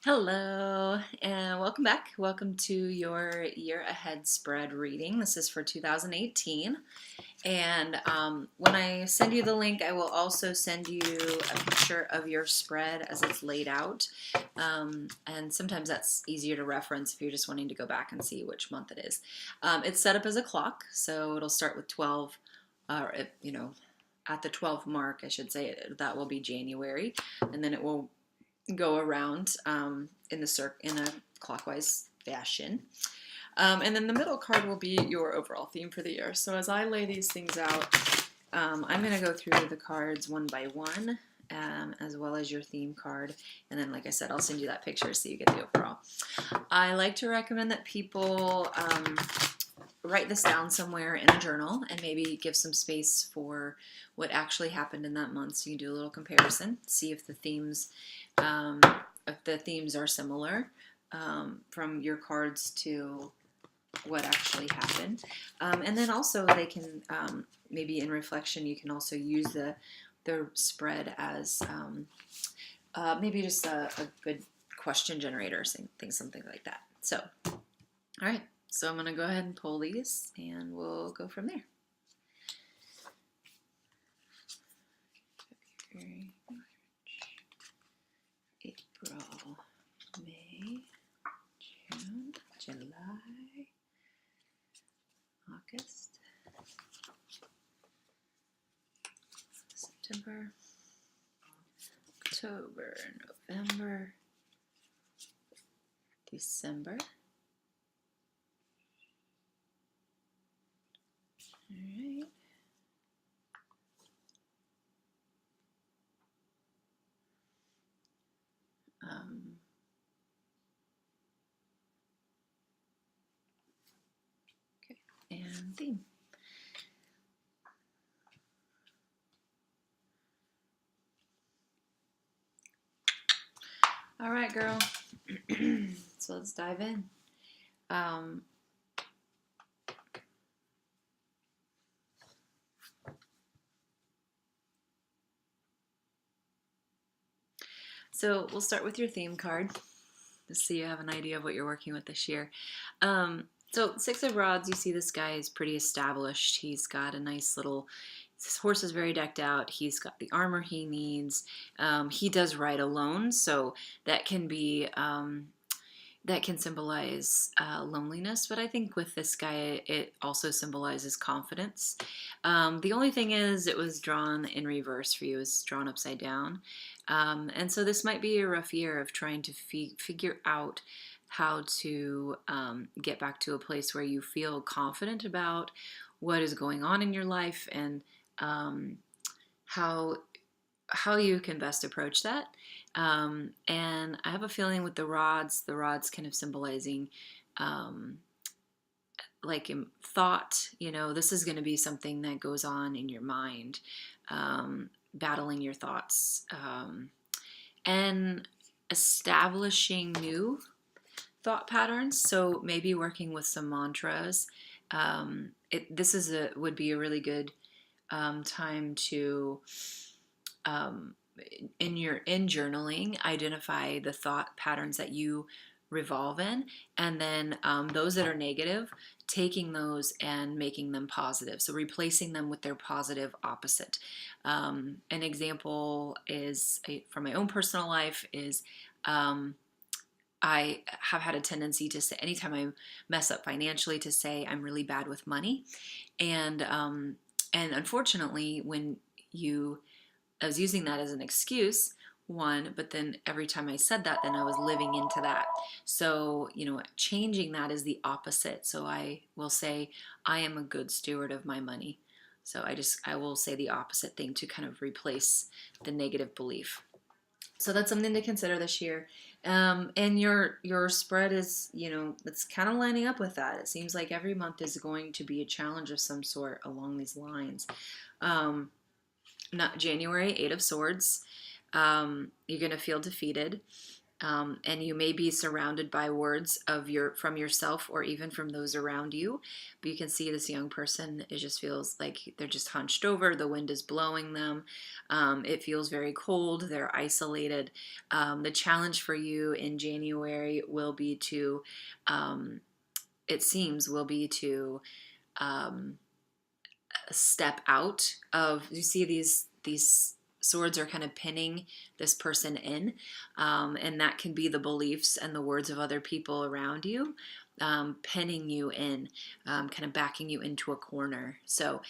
Hello, and welcome back. Welcome to your year ahead spread reading. This is for 2018. And when I send you the link, I will also send you a picture of your spread as it's laid out. And sometimes that's easier to reference if you're just wanting to go back and see which month it is. It's set up as a clock, so it'll start with 12, at the 12th mark, I should say, that will be January. And then it will go around in a clockwise fashion. And then the middle card will be your overall theme for the year. So as I lay these things out, I'm going to go through the cards one by one, as well as your theme card. And then, like I said, I'll send you that picture so you get the overall. I like to recommend that people write this down somewhere in a journal and maybe give some space for what actually happened in that month, so you can do a little comparison, see if the themes are similar from your cards to what actually happened. And then also they can maybe in reflection you can also use the spread as maybe just a good question generator, something like that. So, all right. So I'm going to go ahead and pull these, and we'll go from there. February, March, April, May, June, July, August, September, October, November, December. All right. Okay, and theme. All right, girl. So let's dive in. So we'll start with your theme card, just so you have an idea of what you're working with this year. So Six of Rods, you see this guy is pretty established. He's got a nice little, his horse is very decked out. He's got the armor he needs. He does ride alone, so that can be that can symbolize loneliness, but I think with this guy, it also symbolizes confidence. The only thing is, it was drawn in reverse for you, it's drawn upside down. And so this might be a rough year of trying to figure out how to get back to a place where you feel confident about what is going on in your life, and how you can best approach that. And I have a feeling with the rods kind of symbolizing like in thought, this is going to be something that goes on in your mind, battling your thoughts, and establishing new thought patterns. So maybe working with some mantras. Would be a really good time to in journaling, identify the thought patterns that you revolve in, and then those that are negative, taking those and making them positive. So replacing them with their positive opposite. An example is from my own personal life is I have had a tendency to say, anytime I mess up financially, to say I'm really bad with money, and unfortunately, I was using that as an excuse, one, but then every time I said that, then I was living into that. So, changing that is the opposite. So I will say, I am a good steward of my money. So I will say the opposite thing to kind of replace the negative belief. So that's something to consider this year. And your spread is, it's kind of lining up with that. It seems like every month is going to be a challenge of some sort along these lines. Not January, Eight of Swords. You're going to feel defeated. And you may be surrounded by words from yourself or even from those around you. But you can see this young person, it just feels like they're just hunched over. The wind is blowing them. It feels very cold. They're isolated. The challenge for you in January will be to, it seems, will be to step out of, you see these swords are kind of pinning this person in, and that can be the beliefs and the words of other people around you, pinning you in, kind of backing you into a corner. So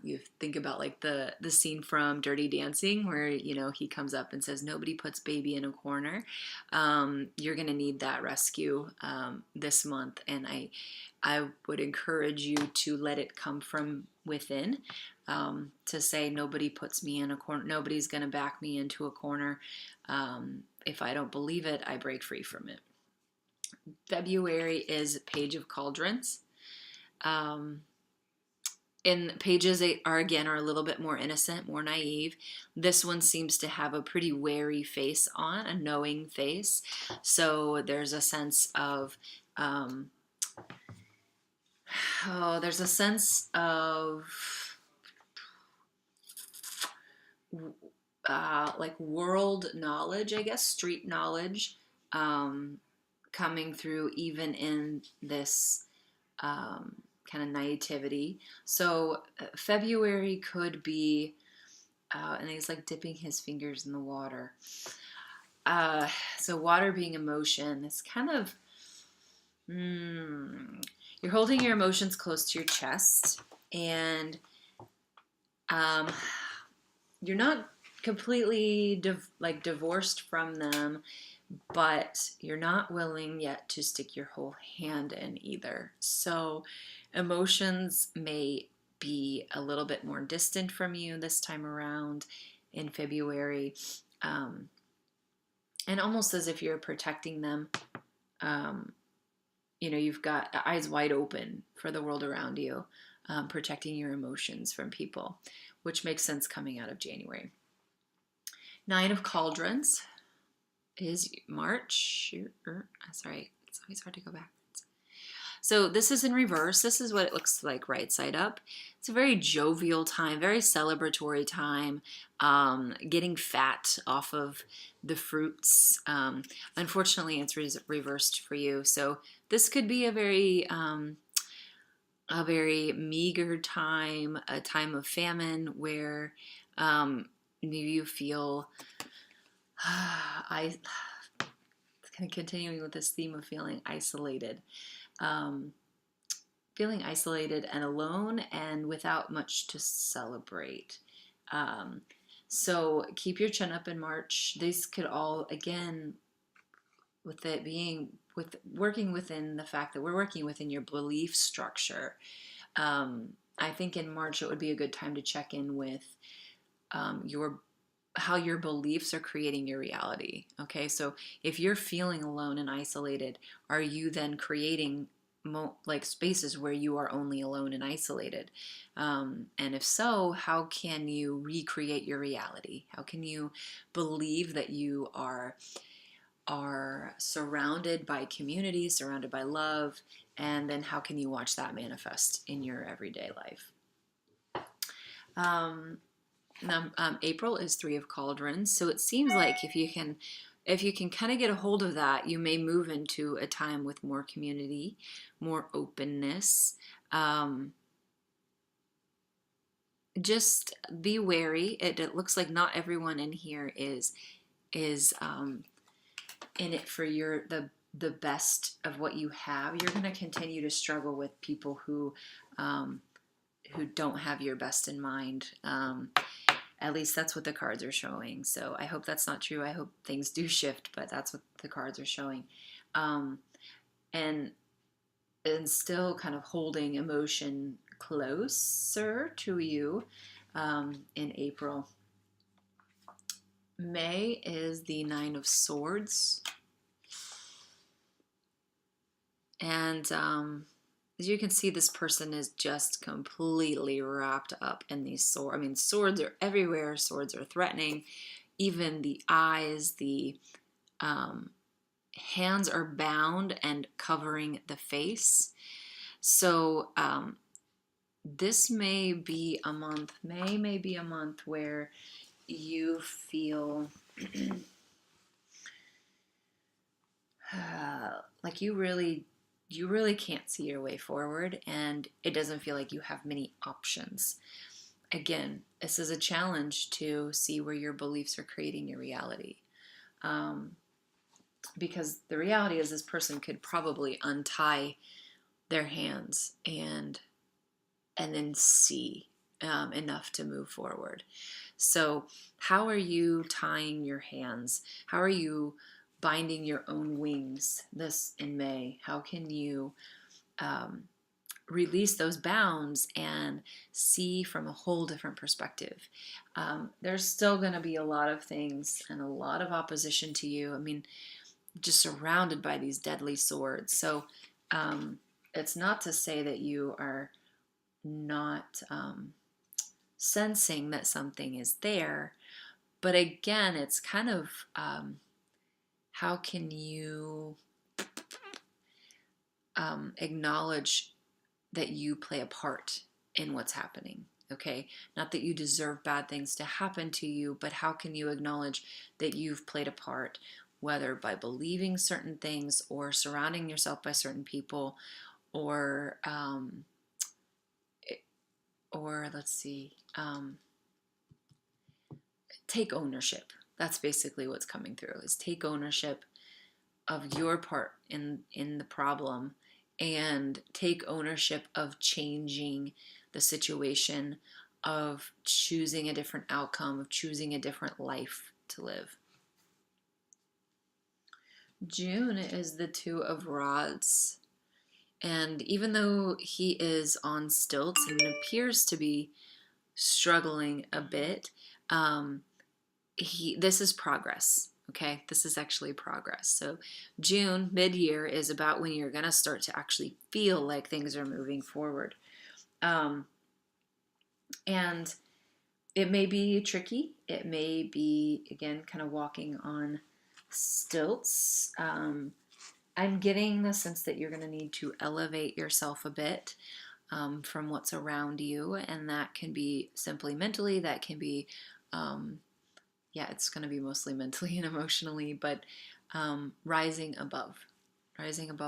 you think about like the scene from Dirty Dancing where, you know, he comes up and says, nobody puts baby in a corner. You're going to need that rescue this month. And I would encourage you to let it come from within, to say, nobody puts me in a corner. Nobody's going to back me into a corner. If I don't believe it, I break free from it. February is Page of Cauldrons. And pages are a little bit more innocent, more naive. This one seems to have a pretty wary face on, a knowing face. So there's a sense of, there's a sense of like world knowledge, I guess, street knowledge, coming through even in this kind of naivety. So February could be, and he's like dipping his fingers in the water. So water being emotion, it's kind of, you're holding your emotions close to your chest, and you're not completely divorced from them, but you're not willing yet to stick your whole hand in either. So emotions may be a little bit more distant from you this time around in February, and almost as if you're protecting them. You know, you've got eyes wide open for the world around you, protecting your emotions from people, which makes sense coming out of January. Nine of Cauldrons is March. Sorry, it's always hard to go backwards. So this is in reverse. This is what it looks like right side up. It's a very jovial time, very celebratory time, getting fat off of the fruits. Unfortunately, it's reversed for you. So this could be a very meager time, a time of famine where maybe you feel, kind of continuing with this theme of feeling isolated. Feeling isolated and alone and without much to celebrate. So keep your chin up in March. These could all, again, with it being, with working within the fact that we're working within your belief structure. I think in March it would be a good time to check in with how your beliefs are creating your reality. Okay, so if you're feeling alone and isolated, are you then creating spaces where you are only alone and isolated? And if so, how can you recreate your reality? How can you believe that you are surrounded by community, surrounded by love, and then how can you watch that manifest in your everyday life? April is Three of Cauldrons, so it seems like if you can kind of get a hold of that, you may move into a time with more community, more openness. Just be wary. It looks like not everyone in here is in it for the best of what you have. You're going to continue to struggle with people who don't have your best in mind. At least that's what the cards are showing. So I hope that's not true. I hope things do shift, but that's what the cards are showing. And still kind of holding emotion closer to you in April. May is the Nine of Swords. And as you can see, this person is just completely wrapped up in these swords. I mean, swords are everywhere. Swords are threatening. Even the eyes, the hands are bound and covering the face. So this may be a month, may be a month where you feel like you really can't see your way forward, and it doesn't feel like you have many options. Again, this is a challenge to see where your beliefs are creating your reality. Because the reality is this person could probably untie their hands and then see enough to move forward. So how are you tying your hands? How are you binding your own wings this in May? How can you release those bounds and see from a whole different perspective? There's still going to be a lot of things and a lot of opposition to you. I mean, just surrounded by these deadly swords. So it's not to say that you are not sensing that something is there, but again, it's kind of how can you acknowledge that you play a part in what's happening? Okay, not that you deserve bad things to happen to you, but how can you acknowledge that you've played a part, whether by believing certain things or surrounding yourself by certain people, or let's see, take ownership. That's basically what's coming through, is take ownership of your part in the problem, and take ownership of changing the situation, of choosing a different outcome, of choosing a different life to live. June is the Two of Rods. And even though he is on stilts and appears to be struggling a bit, this is progress. Okay, this is actually progress. So June, mid-year, is about when you're going to start to actually feel like things are moving forward. And it may be tricky. It may be, again, kind of walking on stilts. I'm getting the sense that you're going to need to elevate yourself a bit from what's around you, and that can be simply mentally. That can be it's going to be mostly mentally and emotionally, but rising above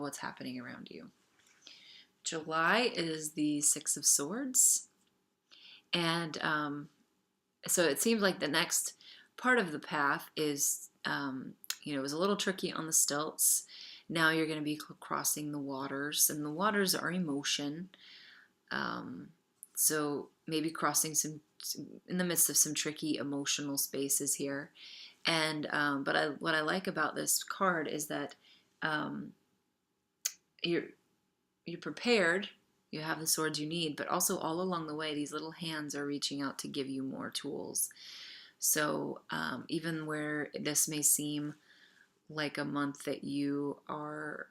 what's happening around you. July is the Six of Swords, and so it seems like the next part of the path is, it was a little tricky on the stilts. Now you're going to be crossing the waters, and the waters are emotion. So maybe crossing some in the midst of some tricky emotional spaces here. And what I like about this card is that you're prepared. You have the swords you need, but also all along the way, these little hands are reaching out to give you more tools. So even where this may seem like a month that you are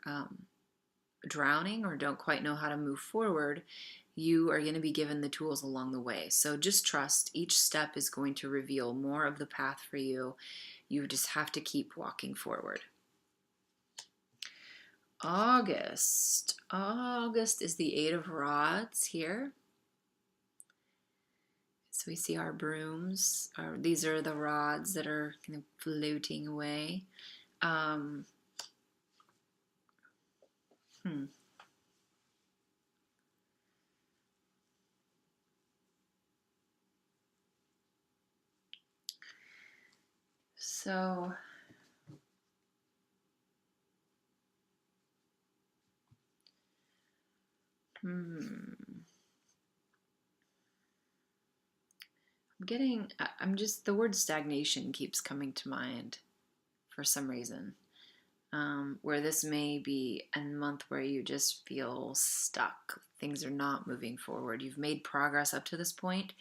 drowning or don't quite know how to move forward, you are going to be given the tools along the way. So just trust. Each step is going to reveal more of the path for you. You just have to keep walking forward. August is the Eight of Rods here. So we see our brooms. These are the rods that are kind of floating away. So the word stagnation keeps coming to mind for some reason. Where this may be a month where you just feel stuck. Things are not moving forward. You've made progress up to this point,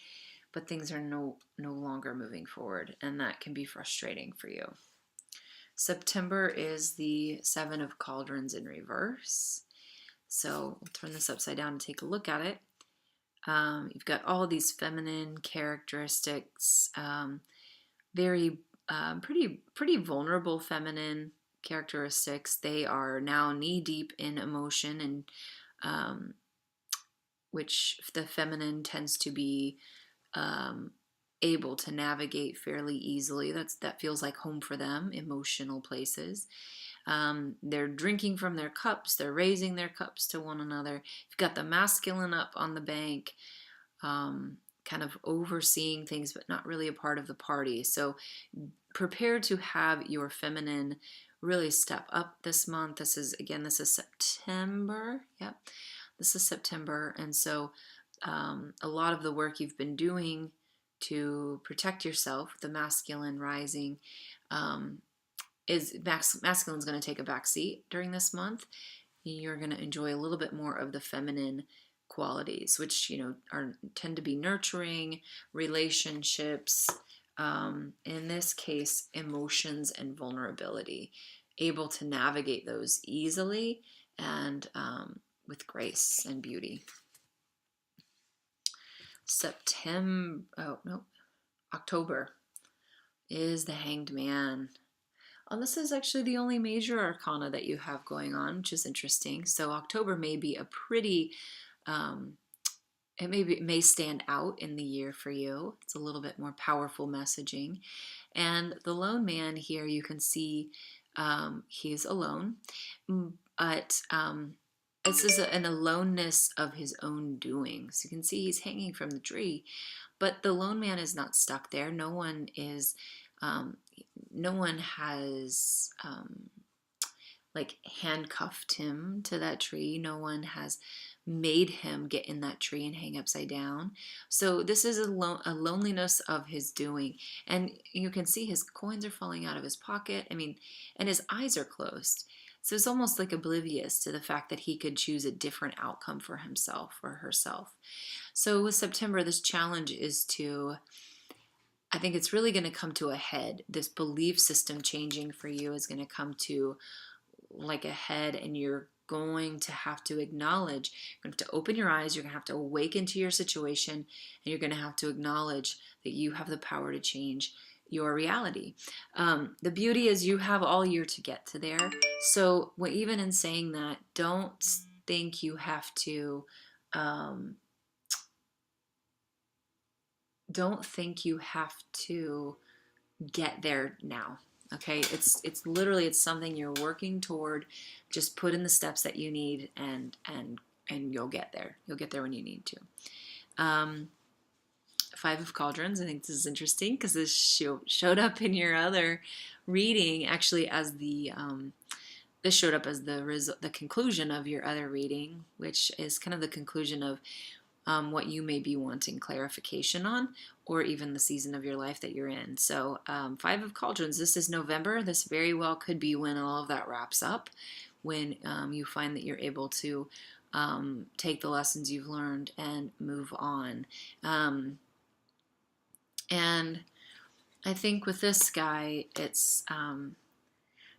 but things are no longer moving forward, and that can be frustrating for you. September is the Seven of Cauldrons in reverse. So we'll turn this upside down and take a look at it. You've got all these feminine characteristics, very pretty vulnerable feminine characteristics. They are now knee deep in emotion, and um, which the feminine tends to be um, able to navigate fairly easily. That feels like home for them, emotional places. They're drinking from their cups. They're raising their cups to one another. You've got the masculine up on the bank, kind of overseeing things, but not really a part of the party. So prepare to have your feminine really step up this month. This is September. Yep, this is September, and so a lot of the work you've been doing to protect yourself, the masculine rising, is masculine's going to take a back seat during this month. You're going to enjoy a little bit more of the feminine qualities, which tend to be nurturing relationships. In this case, emotions and vulnerability, able to navigate those easily and with grace and beauty. October is the Hanged Man. This is actually the only major arcana that you have going on, which is interesting. So October may be a pretty, it may stand out in the year for you. It's a little bit more powerful messaging. And the lone man here, you can see he's alone, but this is an aloneness of his own doing. So you can see he's hanging from the tree, but the lone man is not stuck there. No one has like handcuffed him to that tree. No one has made him get in that tree and hang upside down. So this is a loneliness of his doing. And you can see his coins are falling out of his pocket. And his eyes are closed. So it's almost like oblivious to the fact that he could choose a different outcome for himself or herself. So with September, this challenge is I think it's really going to come to a head. This belief system changing for you is going to come to like a head, and you're going to have to acknowledge, you're going to have to open your eyes, you're going to have to awaken to your situation, and you're going to have to acknowledge that you have the power to change your reality. The beauty is you have all year to get to there. So even in saying that, don't think you have to get there now. Okay, it's literally, it's something you're working toward. Just put in the steps that you need, and you'll get there. You'll get there when you need to. Five of Cauldrons. I think this is interesting because this showed up in your other reading actually as this showed up as the conclusion of your other reading, which is kind of the conclusion of what you may be wanting clarification on, or even the season of your life that you're in. So Five of Cauldrons, this is November. This very well could be when all of that wraps up, when you find that you're able to take the lessons you've learned and move on. And I think with this guy, it's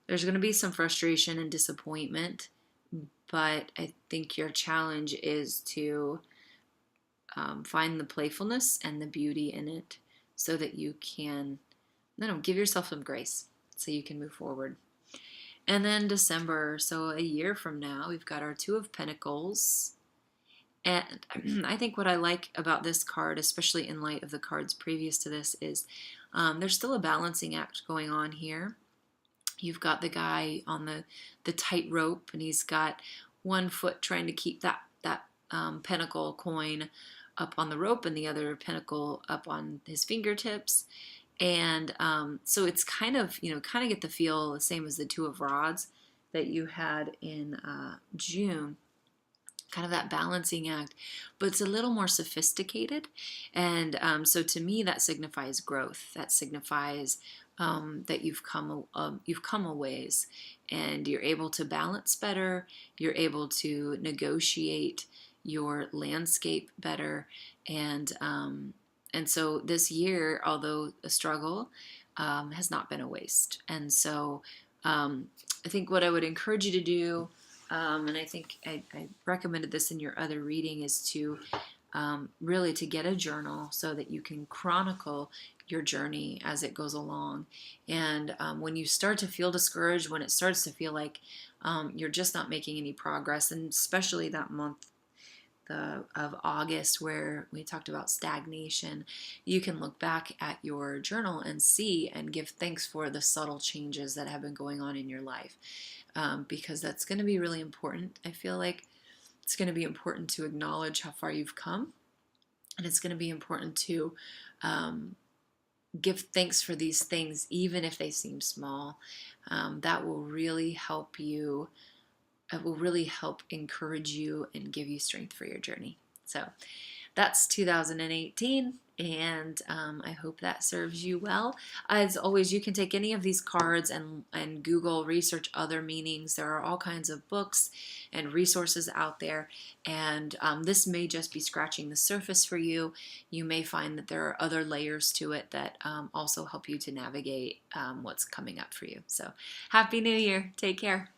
there's going to be some frustration and disappointment, but I think your challenge is to find the playfulness and the beauty in it, so that you can, give yourself some grace so you can move forward. And then December, so a year from now, we've got our Two of Pentacles. And I think what I like about this card, especially in light of the cards previous to this, is there's still a balancing act going on here. You've got the guy on the tightrope, and he's got one foot trying to keep that pentacle coin up on the rope and the other pentacle up on his fingertips. And so it's kind of get the feel the same as the Two of Rods that you had in June. Kind of that balancing act, but it's a little more sophisticated. And so to me, that signifies growth. That signifies that you've come a ways, and you're able to balance better. You're able to negotiate your landscape better, and so this year, although a struggle, has not been a waste. And so I think what I would encourage you to do, and I think I recommended this in your other reading, is to really to get a journal so that you can chronicle your journey as it goes along. And when you start to feel discouraged, when it starts to feel like you're just not making any progress, and especially that month of August where we talked about stagnation, you can look back at your journal and see and give thanks for the subtle changes that have been going on in your life, because that's going to be really important. I feel like it's going to be important to acknowledge how far you've come, and it's going to be important to give thanks for these things, even if they seem small. That will really help you. It will really help encourage you and give you strength for your journey. So that's 2018, and I hope that serves you well. As always, you can take any of these cards and Google, research other meanings. There are all kinds of books and resources out there, and this may just be scratching the surface for you. You may find that there are other layers to it that also help you to navigate what's coming up for you. So happy New Year. Take care.